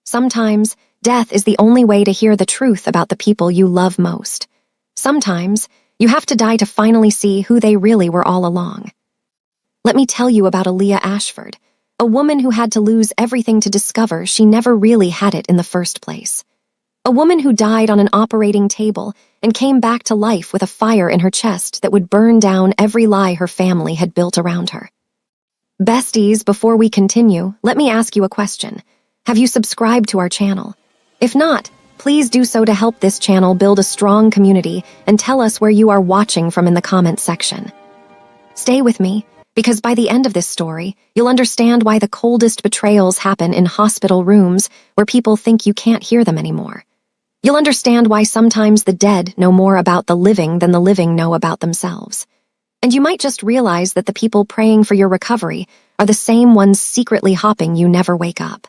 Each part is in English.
Sometimes, death is the only way to hear the truth about the people you love most. Sometimes, you have to die to finally see who they really were all along. Let me tell you about Aaliyah Ashford, a woman who had to lose everything to discover she never really had it in the first place. A woman who died on an operating table and came back to life with a fire in her chest that would burn down every lie her family had built around her. Besties, before we continue, let me ask you a question. Have you subscribed to our channel? If not, please do so to help this channel build a strong community and tell us where you are watching from in the comments section. Stay with me, because by the end of this story, you'll understand why the coldest betrayals happen in hospital rooms where people think you can't hear them anymore. You'll understand why sometimes the dead know more about the living than the living know about themselves. And you might just realize that the people praying for your recovery are the same ones secretly hoping you never wake up.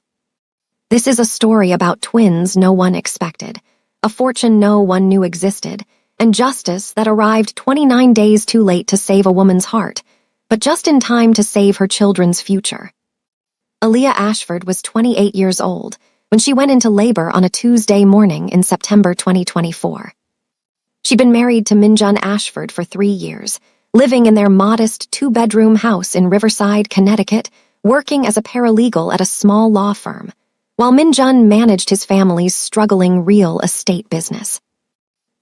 This is a story about twins no one expected, a fortune no one knew existed, and justice that arrived 29 days too late to save a woman's heart, but just in time to save her children's future. Aaliyah Ashford was 28 years old when she went into labor on a Tuesday morning in September 2024. She'd been married to Minjun Ashford for 3 years, living in their modest 2-bedroom house in Riverside, Connecticut, working as a paralegal at a small law firm, while Minjun managed his family's struggling real estate business.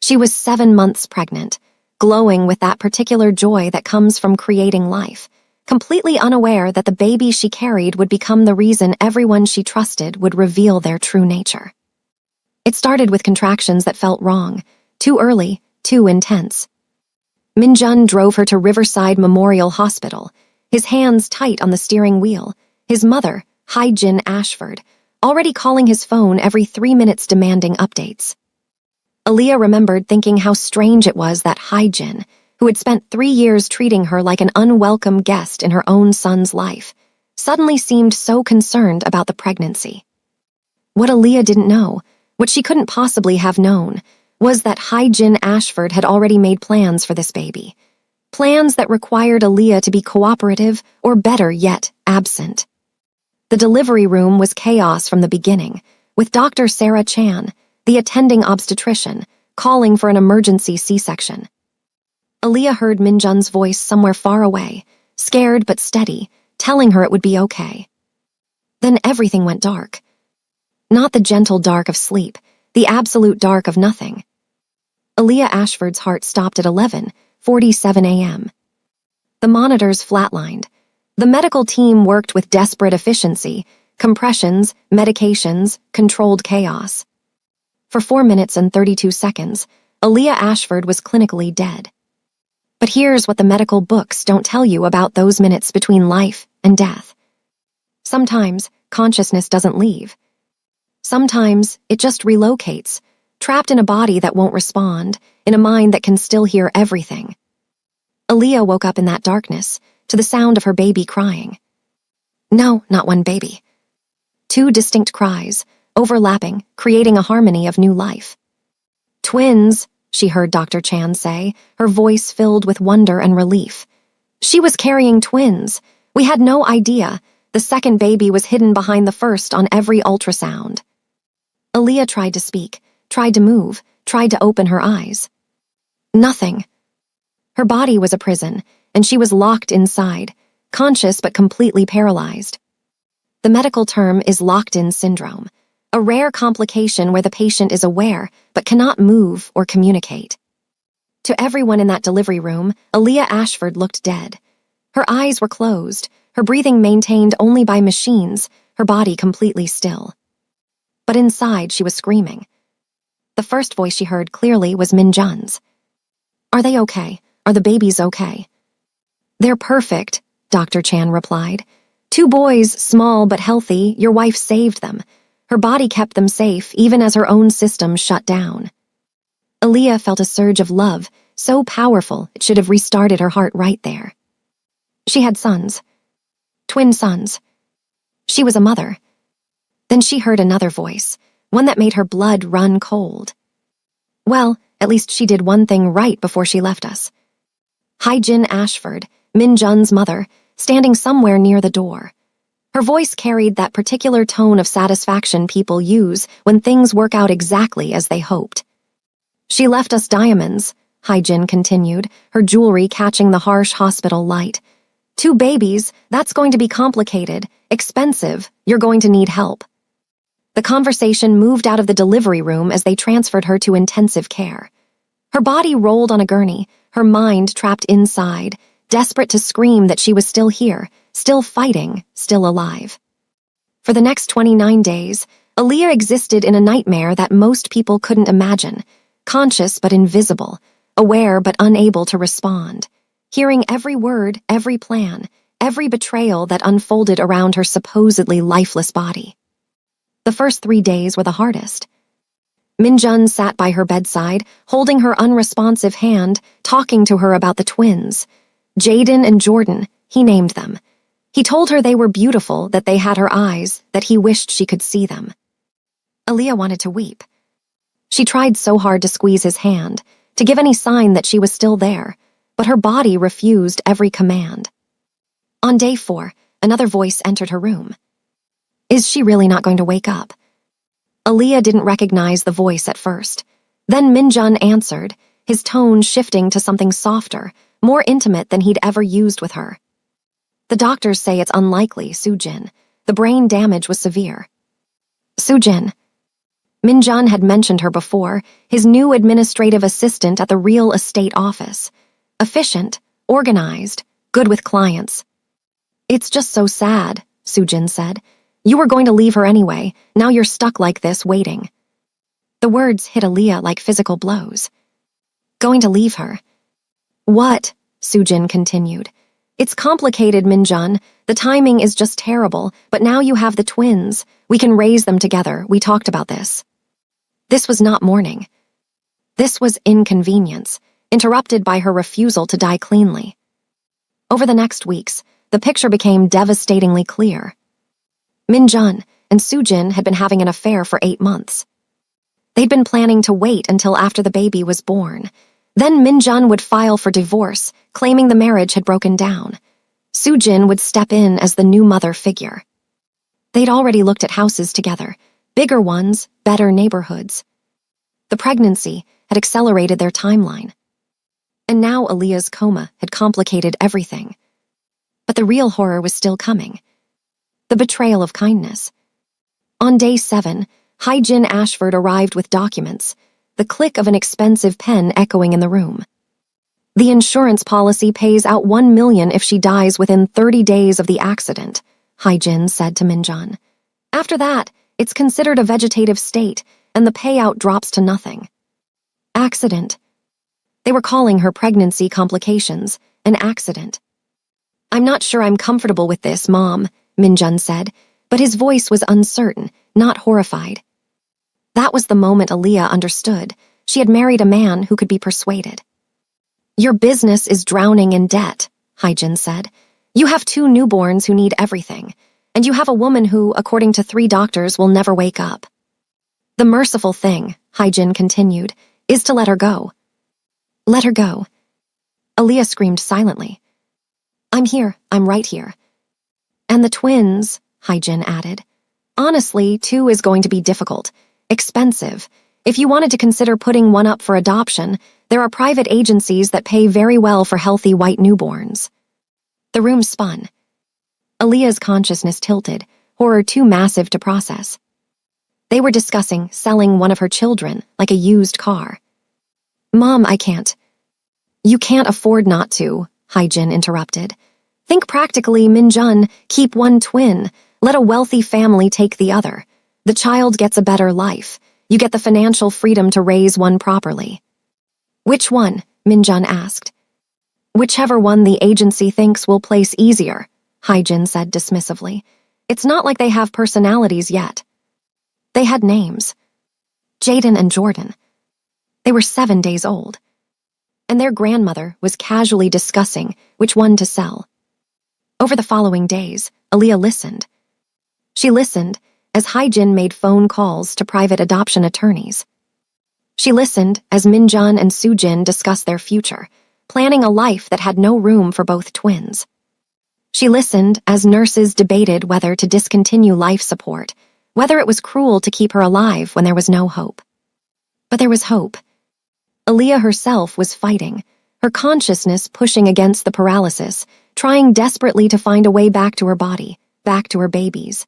She was 7 months pregnant, glowing with that particular joy that comes from creating life, completely unaware that the baby she carried would become the reason everyone she trusted would reveal their true nature. It started with contractions that felt wrong, too early, too intense. Minjun drove her to Riverside Memorial Hospital, his hands tight on the steering wheel, his mother, Hyjin Ashford, already calling his phone every 3 minutes demanding updates. Aaliyah remembered thinking how strange it was that Hyjin, who had spent 3 years treating her like an unwelcome guest in her own son's life, suddenly seemed so concerned about the pregnancy. What Aaliyah didn't know, what she couldn't possibly have known, was that Hyjin Ashford had already made plans for this baby. Plans that required Aaliyah to be cooperative or, better yet, absent. The delivery room was chaos from the beginning, with Dr. Sarah Chan, the attending obstetrician, calling for an emergency C-section. Aaliyah heard Minjun's voice somewhere far away, scared but steady, telling her it would be okay. Then everything went dark. Not the gentle dark of sleep, the absolute dark of nothing. Aaliyah Ashford's heart stopped at 11:47 a.m. The monitors flatlined. The medical team worked with desperate efficiency, compressions, medications, controlled chaos. For 4 minutes and 32 seconds, Aaliyah Ashford was clinically dead. But here's what the medical books don't tell you about those minutes between life and death. Sometimes, consciousness doesn't leave. Sometimes, it just relocates, trapped in a body that won't respond, in a mind that can still hear everything. Aaliyah woke up in that darkness, to the sound of her baby crying. No, not one baby. 2 distinct cries, overlapping, creating a harmony of new life. Twins, she heard Dr. Chan say, her voice filled with wonder and relief. She was carrying twins. We had no idea. The second baby was hidden behind the first on every ultrasound. Aaliyah tried to speak, tried to move, tried to open her eyes. Nothing. Her body was a prison, and she was locked inside, conscious but completely paralyzed. The medical term is locked-in syndrome, a rare complication where the patient is aware but cannot move or communicate. To everyone in that delivery room, Aaliyah Ashford looked dead. Her eyes were closed, her breathing maintained only by machines, her body completely still. But inside, she was screaming. The first voice she heard clearly was Minjun's. Are they okay? Are the babies okay? They're perfect, Dr. Chan replied. 2 boys, small but healthy, your wife saved them. Her body kept them safe, even as her own system shut down. Aaliyah felt a surge of love, so powerful it should have restarted her heart right there. She had sons. Twin sons. She was a mother. Then she heard another voice, one that made her blood run cold. Well, at least she did one thing right before she left us. Hyjin Ashford, Minjun's mother, standing somewhere near the door. Her voice carried that particular tone of satisfaction people use when things work out exactly as they hoped. She left us diamonds, Haijin continued, her jewelry catching the harsh hospital light. 2 babies, that's going to be complicated, expensive, you're going to need help. The conversation moved out of the delivery room as they transferred her to intensive care. Her body rolled on a gurney, her mind trapped inside, desperate to scream that she was still here, still fighting, still alive. For the next 29 days, Aaliyah existed in a nightmare that most people couldn't imagine, conscious but invisible, aware but unable to respond, hearing every word, every plan, every betrayal that unfolded around her supposedly lifeless body. The first 3 days were the hardest. Minjun sat by her bedside, holding her unresponsive hand, talking to her about the twins. Jaden and Jordan, he named them. He told her they were beautiful, that they had her eyes, that he wished she could see them. Aaliyah wanted to weep. She tried so hard to squeeze his hand, to give any sign that she was still there, but her body refused every command. On day 4, another voice entered her room. Is she really not going to wake up? Aaliyah didn't recognize the voice at first. Then Minjun answered, his tone shifting to something softer, more intimate than he'd ever used with her. The doctors say it's unlikely, Sujin. The brain damage was severe. Sujin. Minjun had mentioned her before, his new administrative assistant at the real estate office. Efficient, organized, good with clients. It's just so sad, Sujin said. You were going to leave her anyway, now you're stuck like this, waiting. The words hit Aaliyah like physical blows. Going to leave her? What? Sujin continued. It's complicated, Minjun. The timing is just terrible, but now you have the twins. We can raise them together, we talked about this. This was not mourning. This was inconvenience, interrupted by her refusal to die cleanly. Over the next weeks, the picture became devastatingly clear. Minjun and Sujin had been having an affair for 8 months. They'd been planning to wait until after the baby was born. Then Minjun would file for divorce, claiming the marriage had broken down. Sujin would step in as the new mother figure. They'd already looked at houses together, bigger ones, better neighborhoods. The pregnancy had accelerated their timeline. And now Aaliyah's coma had complicated everything. But the real horror was still coming. The betrayal of kindness. On day 7, Haijin Ashford arrived with documents, the click of an expensive pen echoing in the room. The insurance policy pays out $1 million if she dies within 30 days of the accident, Haijin said to Minjun. After that, it's considered a vegetative state, and the payout drops to nothing. Accident. They were calling her pregnancy complications an accident. I'm not sure I'm comfortable with this, Mom, Minjun said, but his voice was uncertain, not horrified. That was the moment Aaliyah understood. She had married a man who could be persuaded. Your business is drowning in debt, Haijin said. You have 2 newborns who need everything, and you have a woman who, according to 3 doctors, will never wake up. The merciful thing, Haijin continued, is to let her go. Let her go. Aaliyah screamed silently. I'm here, I'm right here. And the twins, Haijin added. Honestly, 2 is going to be difficult, expensive. If you wanted to consider putting one up for adoption, there are private agencies that pay very well for healthy white newborns. The room spun. Aaliyah's consciousness tilted, horror too massive to process. They were discussing selling one of her children like a used car. Mom, I can't. You can't afford not to, Haijin interrupted. Think practically, Minjun, keep one twin. Let a wealthy family take the other. The child gets a better life. You get the financial freedom to raise one properly. Which one? Minjun asked. Whichever one the agency thinks will place easier, Haijin said dismissively. It's not like they have personalities yet. They had names. Jaden and Jordan. They were 7 days old. And their grandmother was casually discussing which one to sell. Over the following days, Aaliyah listened. She listened as Haijin made phone calls to private adoption attorneys. She listened as Minjun and Sujin discussed their future, planning a life that had no room for both twins. She listened as nurses debated whether to discontinue life support, whether it was cruel to keep her alive when there was no hope. But there was hope. Aaliyah herself was fighting, her consciousness pushing against the paralysis, trying desperately to find a way back to her body, back to her babies.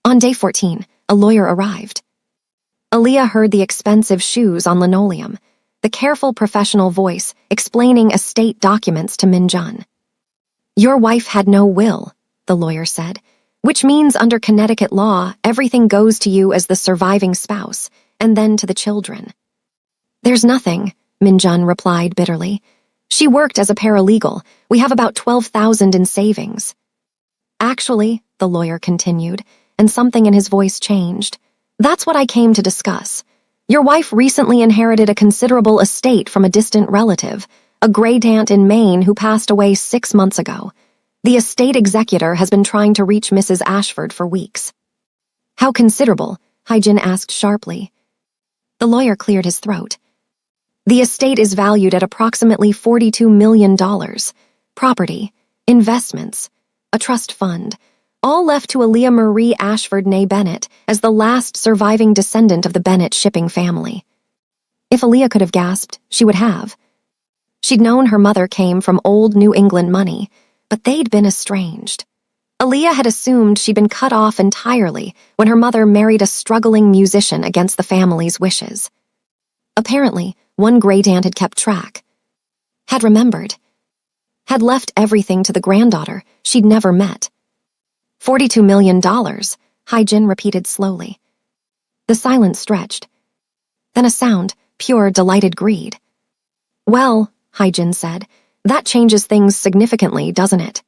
On day 14, a lawyer arrived. Aaliyah heard the expensive shoes on linoleum, the careful professional voice explaining estate documents to Minjun. "Your wife had no will," the lawyer said, "which means under Connecticut law, everything goes to you as the surviving spouse, and then to the children." "There's nothing," Minjun replied bitterly. "She worked as a paralegal. We have about 12,000 in savings." "Actually," the lawyer continued, and something in his voice changed, "that's what I came to discuss. Your wife recently inherited a considerable estate from a distant relative, a great-aunt in Maine who passed away 6 months ago. The estate executor has been trying to reach Mrs. Ashford for weeks." "How considerable?" Hyjin asked sharply. The lawyer cleared his throat. "The estate is valued at approximately $42 million. Property, investments, a trust fund, all left to Aaliyah Marie Ashford née Bennett as the last surviving descendant of the Bennett shipping family." If Aaliyah could have gasped, she would have. She'd known her mother came from old New England money, but they'd been estranged. Aaliyah had assumed she'd been cut off entirely when her mother married a struggling musician against the family's wishes. Apparently, one great-aunt had kept track, had remembered, had left everything to the granddaughter she'd never met. $42 million, Hyjin repeated slowly. The silence stretched. Then a sound, pure, delighted greed. "Well," Hyjin said, "that changes things significantly, doesn't it?"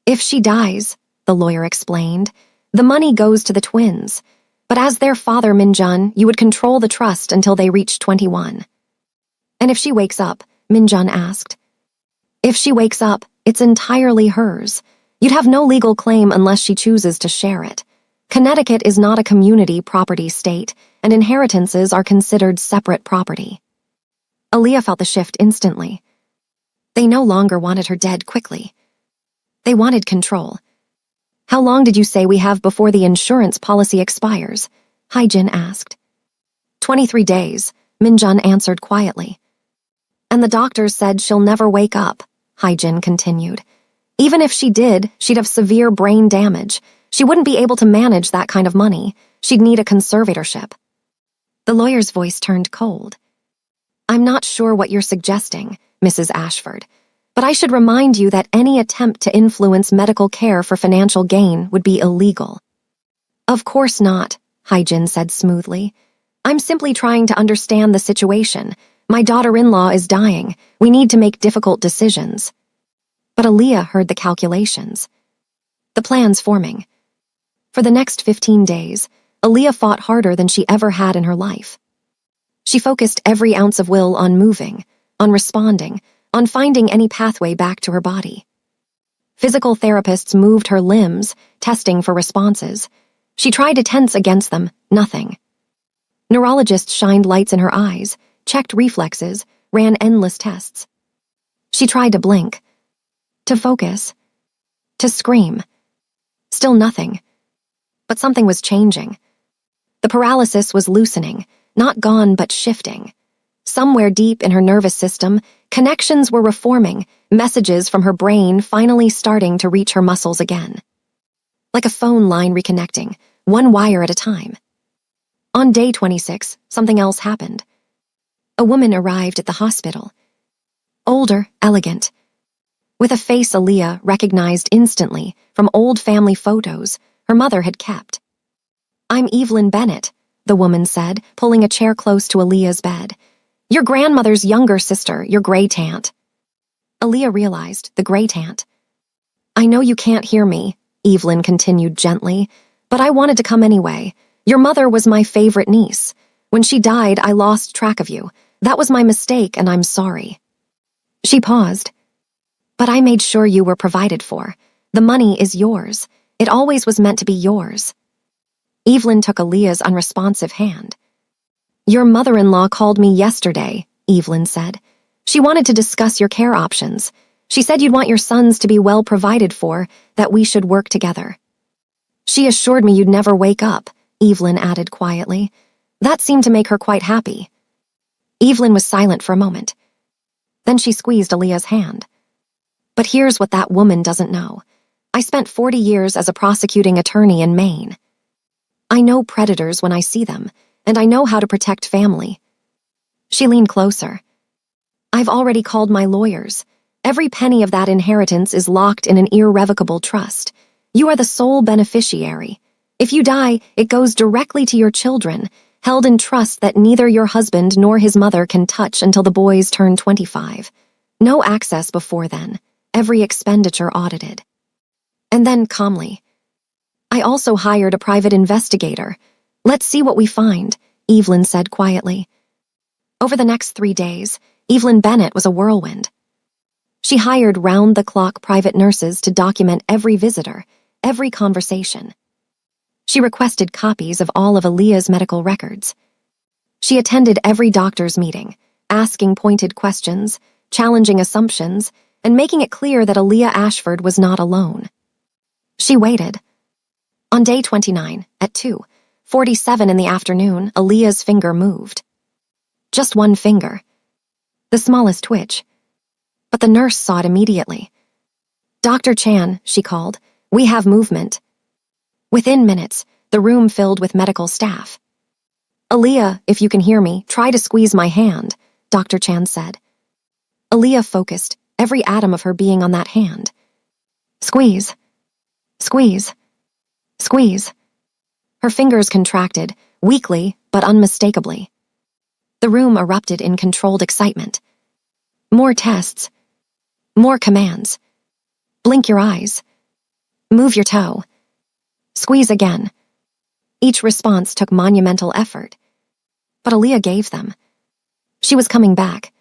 "If she dies," the lawyer explained, "the money goes to the twins. But as their father, Minjun, you would control the trust until they reach 21. "And if she wakes up?" Minjun asked. "If she wakes up, it's entirely hers. You'd have no legal claim unless she chooses to share it. Connecticut is not a community property state, and inheritances are considered separate property." Aaliyah felt the shift instantly. They no longer wanted her dead quickly. They wanted control. "How long did you say we have before the insurance policy expires?" Hyjin asked. 23 days, Minjun answered quietly. "And the doctors said she'll never wake up," Hyjin continued. "Even if she did, she'd have severe brain damage. She wouldn't be able to manage that kind of money. She'd need a conservatorship." The lawyer's voice turned cold. "I'm not sure what you're suggesting, Mrs. Ashford, but I should remind you that any attempt to influence medical care for financial gain would be illegal." "Of course not," Hyjin said smoothly. "I'm simply trying to understand the situation. My daughter-in-law is dying. We need to make difficult decisions." But Aaliyah heard the calculations. The plans forming. For the next 15 days, Aaliyah fought harder than she ever had in her life. She focused every ounce of will on moving, on responding, on finding any pathway back to her body. Physical therapists moved her limbs, testing for responses. She tried to tense against them, nothing. Neurologists shined lights in her eyes, checked reflexes, ran endless tests. She tried to blink, to focus, to scream. Still nothing. But something was changing. The paralysis was loosening, not gone but shifting. Somewhere deep in her nervous system, connections were reforming, messages from her brain finally starting to reach her muscles again. Like a phone line reconnecting, one wire at a time. On day 26, something else happened. A woman arrived at the hospital. Older, elegant. With a face Aaliyah recognized instantly from old family photos her mother had kept. "I'm Evelyn Bennett," the woman said, pulling a chair close to Aaliyah's bed. "Your grandmother's younger sister, your great-aunt." Aaliyah realized, the great-aunt. "I know you can't hear me," Evelyn continued gently, "but I wanted to come anyway. Your mother was my favorite niece. When she died, I lost track of you. That was my mistake, and I'm sorry." She paused. "But I made sure you were provided for. The money is yours. It always was meant to be yours." Evelyn took Aaliyah's unresponsive hand. "Your mother-in-law called me yesterday," Evelyn said. "She wanted to discuss your care options. She said you'd want your sons to be well provided for, that we should work together. She assured me you'd never wake up, Evelyn added quietly. That seemed to make her quite happy. Evelyn was silent for a moment. Then she squeezed Aaliyah's hand. But here's what that woman doesn't know. I spent 40 years as a prosecuting attorney in Maine. I know predators when I see them, and I know how to protect family. She leaned closer. I've already called my lawyers. Every penny of that inheritance is locked in an irrevocable trust. You are the sole beneficiary. If you die, it goes directly to your children, held in trust that neither your husband nor his mother can touch until the boys turn 25. No access before then. Every expenditure audited. And then, calmly, I also hired a private investigator. Let's see what we find, Evelyn said quietly. Over the next 3 days, Evelyn Bennett was a whirlwind. She hired round-the-clock private nurses to document every visitor, every conversation. She requested copies of all of Aaliyah's medical records. She attended every doctor's meeting, asking pointed questions, challenging assumptions, and making it clear that Aaliyah Ashford was not alone. She waited. On day 29, at 2:47 in the afternoon, Aaliyah's finger moved. Just one finger. The smallest twitch. But the nurse saw it immediately. Dr. Chan, she called, we have movement. Within minutes, the room filled with medical staff. Aaliyah, if you can hear me, try to squeeze my hand, Dr. Chan said. Aaliyah focused, every atom of her being on that hand. Squeeze. Squeeze. Squeeze. Her fingers contracted, weakly but unmistakably. The room erupted in controlled excitement. More tests. More commands. Blink your eyes. Move your toe. Squeeze again. Each response took monumental effort. But Aaliyah gave them. She was coming back.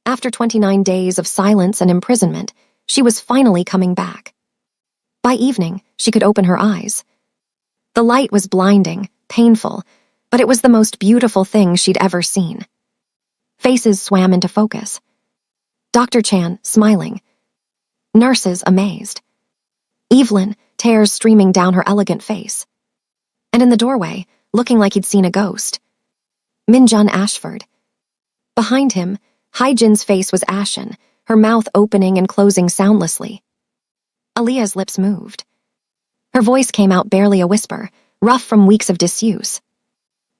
After 29 days of silence and imprisonment, she was finally coming back. By evening, she could open her eyes. The light was blinding, painful, but it was the most beautiful thing she'd ever seen. Faces swam into focus. Dr. Chan, smiling. Nurses, amazed. Evelyn, tears streaming down her elegant face. And in the doorway, looking like he'd seen a ghost, Minjun Ashford. Behind him, Hyjin's face was ashen, her mouth opening and closing soundlessly. Aaliyah's lips moved. Her voice came out barely a whisper, rough from weeks of disuse.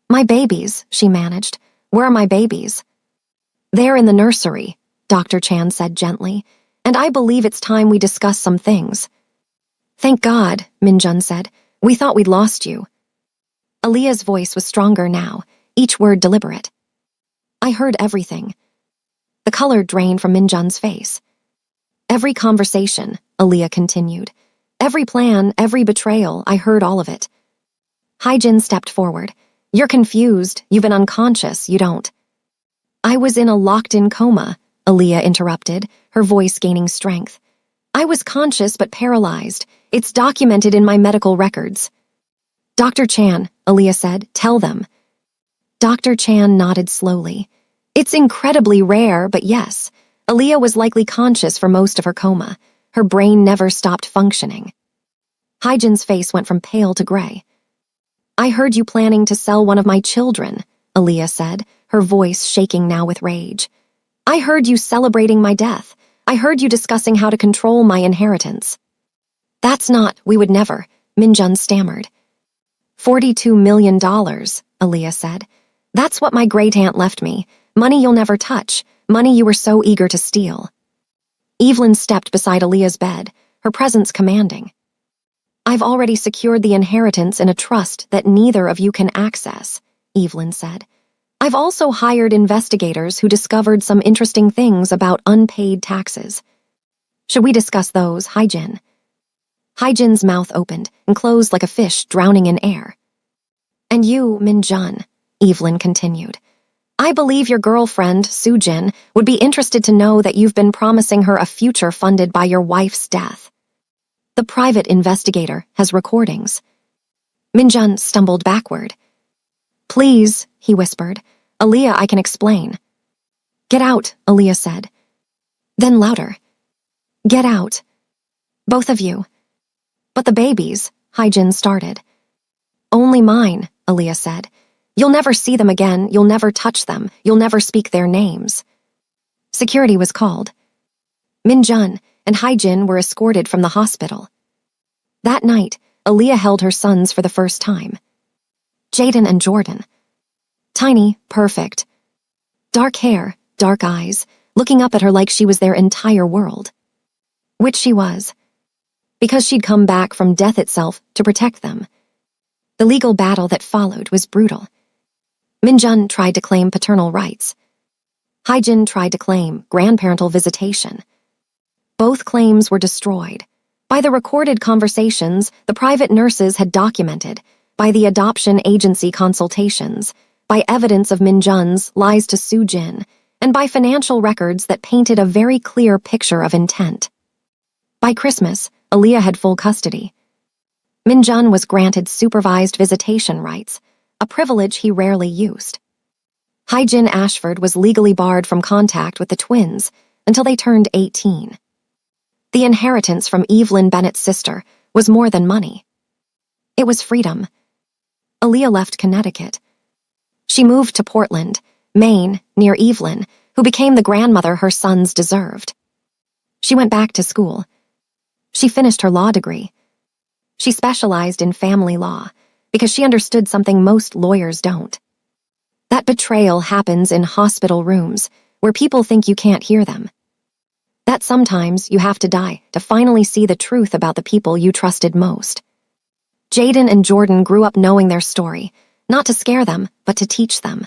My babies, she managed. Where are my babies? They're in the nursery, Dr. Chan said gently, and I believe it's time we discuss some things. Thank God, Minjun said. We thought we'd lost you. Aaliyah's voice was stronger now, each word deliberate. I heard everything. The color drained from Minjun's face. Every conversation, Aaliyah continued. Every plan, every betrayal, I heard all of it. Hyjin stepped forward. You're confused. You've been unconscious. You don't. I was in a locked-in coma, Aaliyah interrupted, her voice gaining strength. I was conscious but paralyzed. It's documented in my medical records. Dr. Chan, Aaliyah said, tell them. Dr. Chan nodded slowly. It's incredibly rare, but yes, Aaliyah was likely conscious for most of her coma. Her brain never stopped functioning. Hyjin's face went from pale to gray. I heard you planning to sell one of my children, Aaliyah said, her voice shaking now with rage. I heard you celebrating my death. I heard you discussing how to control my inheritance. That's not, we would never, Minjun stammered. $42 million, Aaliyah said. That's what my great-aunt left me. Money you'll never touch. Money you were so eager to steal. Evelyn stepped beside Aaliyah's bed, her presence commanding. I've already secured the inheritance in a trust that neither of you can access, Evelyn said. I've also hired investigators who discovered some interesting things about unpaid taxes. Should we discuss those, Hyjin? Hyjin's mouth opened and closed like a fish drowning in air. And you, Minjun, Evelyn continued. I believe your girlfriend, Sujin, would be interested to know that you've been promising her a future funded by your wife's death. The private investigator has recordings. Minjun stumbled backward. Please, he whispered. Aaliyah, I can explain. Get out, Aaliyah said. Then louder. Get out. Both of you. But the babies, Hyjin started. Only mine, Aaliyah said. You'll never see them again, you'll never touch them, you'll never speak their names. Security was called. Minjun and Hyjin were escorted from the hospital. That night, Aaliyah held her sons for the first time. Jaden and Jordan. Tiny, perfect. Dark hair, dark eyes, looking up at her like she was their entire world. Which she was. Because she'd come back from death itself to protect them. The legal battle that followed was brutal. Minjun tried to claim paternal rights. Hyjin tried to claim grandparental visitation. Both claims were destroyed. By the recorded conversations the private nurses had documented, by the adoption agency consultations, by evidence of Minjun's lies to Sujin, and by financial records that painted a very clear picture of intent. By Christmas, Aaliyah had full custody. Minjun was granted supervised visitation rights, a privilege he rarely used. Hyjin Ashford was legally barred from contact with the twins until they turned 18. The inheritance from Evelyn Bennett's sister was more than money. It was freedom. Aaliyah left Connecticut. She moved to Portland, Maine, near Evelyn, who became the grandmother her sons deserved. She went back to school. She finished her law degree. She specialized in family law because she understood something most lawyers don't. That betrayal happens in hospital rooms where people think you can't hear them. That sometimes you have to die to finally see the truth about the people you trusted most. Jaden and Jordan grew up knowing their story, not to scare them, but to teach them.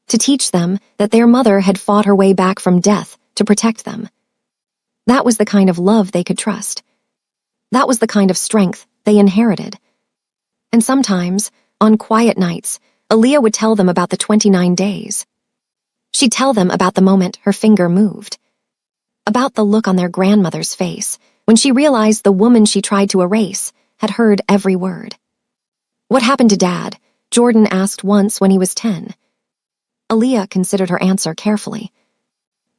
To teach them that their mother had fought her way back from death to protect them. That was the kind of love they could trust. That was the kind of strength they inherited. And sometimes, on quiet nights, Aaliyah would tell them about the 29 days. She'd tell them about the moment her finger moved. About the look on their grandmother's face when she realized the woman she tried to erase had heard every word. What happened to Dad? Jordan asked once when he was 10. Aaliyah considered her answer carefully.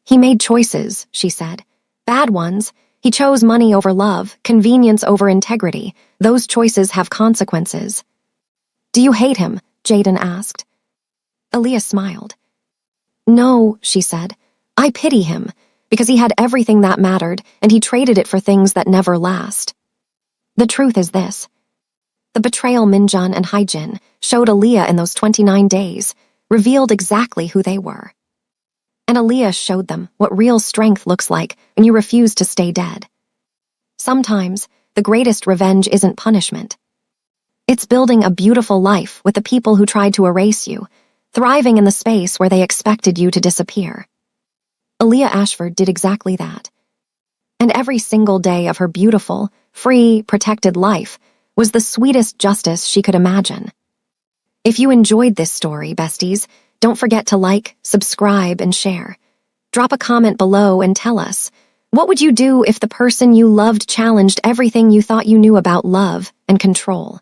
He made choices, she said. Bad ones. He chose money over love, convenience over integrity. Those choices have consequences. Do you hate him? Jaden asked. Aaliyah smiled. No, she said. I pity him, because he had everything that mattered, and he traded it for things that never last. The truth is this. The betrayal Minjun and Hyjin showed Aaliyah in those 29 days revealed exactly who they were. And Aaliyah showed them what real strength looks like when you refuse to stay dead. Sometimes, the greatest revenge isn't punishment. It's building a beautiful life with the people who tried to erase you, thriving in the space where they expected you to disappear. Aaliyah Ashford did exactly that. And every single day of her beautiful, free, protected life was the sweetest justice she could imagine. If you enjoyed this story, besties, don't forget to like, subscribe, and share. Drop a comment below and tell us, what would you do if the person you loved challenged everything you thought you knew about love and control?